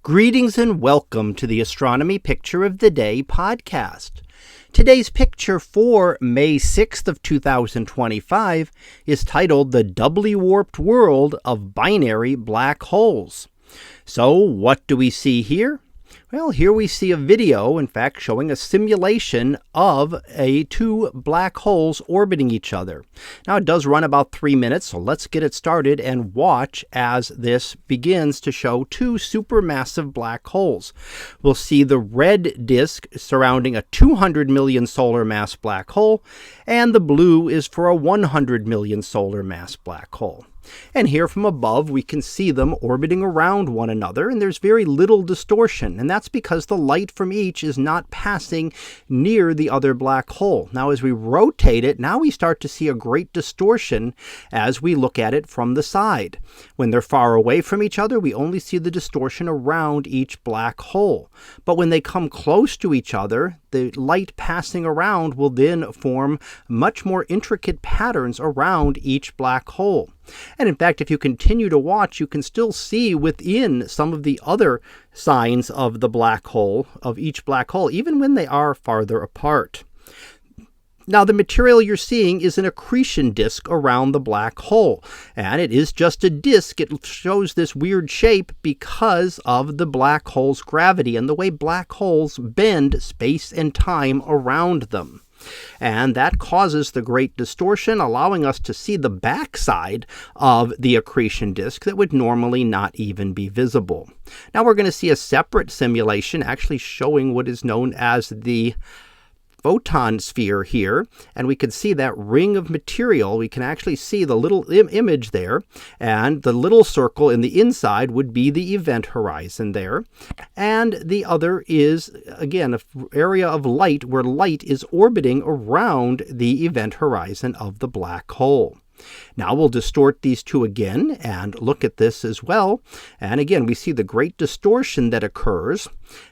Greetings and welcome to the Astronomy Picture of the Day podcast. Today's picture for May 6th of 2025 is titled The Doubly Warped World of Binary Black Holes. So what do we see here? Well, here we see a video, in fact, showing a simulation of two black holes orbiting each other. Now, it does run about 3 minutes, so let's get it started and watch as this begins to show two supermassive black holes. We'll see the red disk surrounding a 200 million solar mass black hole, and the blue is for a 100 million solar mass black hole. And here from above, we can see them orbiting around one another, and there's very little distortion, and that's because the light from each is not passing near the other black hole. Now, as we rotate it, now we start to see a great distortion as we look at it from the side. When they're far away from each other, we only see the distortion around each black hole. But when they come close to each other, the light passing around will then form much more intricate patterns around each black hole. And in fact, if you continue to watch, you can still see within some of the other signs of the black hole, of each black hole, even when they are farther apart. Now, the material you're seeing is an accretion disk around the black hole, and it is just a disk. It shows this weird shape because of the black hole's gravity and the way black holes bend space and time around them. And that causes the great distortion, allowing us to see the backside of the accretion disk that would normally not even be visible. Now we're going to see a separate simulation actually showing what is known as the photon sphere here, and we can see that ring of material. We can actually see the little image there, and the little circle in the inside would be the event horizon there. And the other is, again, an area of light where light is orbiting around the event horizon of the black hole. Now we'll distort these two again and look at this as well. And again, we see the great distortion that occurs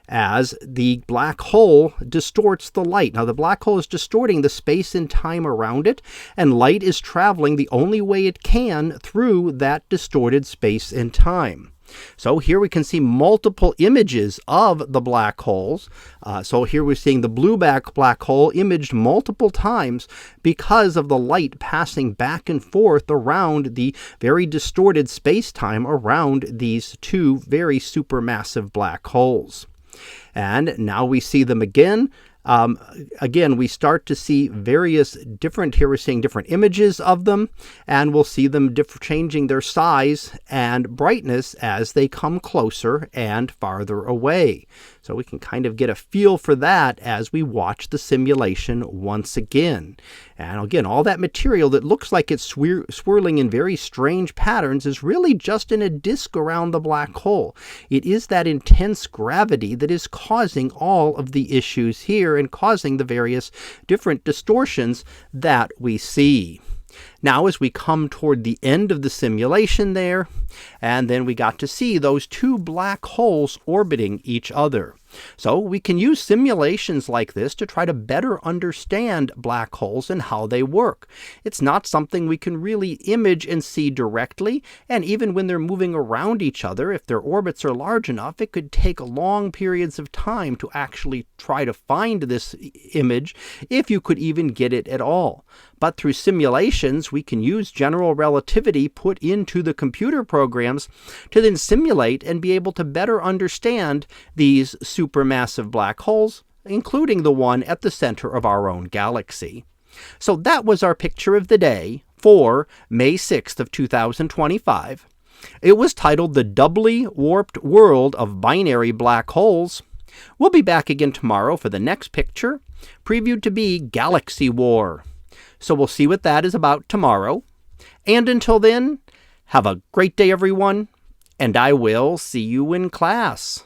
as the black hole distorts the light. Now the black hole is distorting the space and time around it, and light is traveling the only way it can through that distorted space and time. So here we can see multiple images of the black holes. So here we're seeing the blue black hole imaged multiple times because of the light passing back and forth around the very distorted space-time around these two very supermassive black holes. And now we see them again. Again, we start to see various different, here we're seeing different images of them, and we'll see them changing their size and brightness as they come closer and farther away. So we can kind of get a feel for that as we watch the simulation once again. And again, all that material that looks like it's swirling in very strange patterns is really just in a disk around the black hole. It is that intense gravity that is causing all of the issues here and causing the various different distortions that we see. Now, as we come toward the end of the simulation there, and then we got to see those two black holes orbiting each other. So we can use simulations like this to try to better understand black holes and how they work. It's not something we can really image and see directly, and even when they're moving around each other, if their orbits are large enough, it could take long periods of time to actually try to find this image, if you could even get it at all. But through simulations, we can use general relativity put into the computer programs to then simulate and be able to better understand these supermassive black holes, including the one at the center of our own galaxy. So that was our picture of the day for May 6th of 2025. It was titled The Doubly Warped World of Binary Black Holes. We'll be back again tomorrow for the next picture, previewed to be Galaxy War. So we'll see what that is about tomorrow. And until then, have a great day, everyone, and I will see you in class.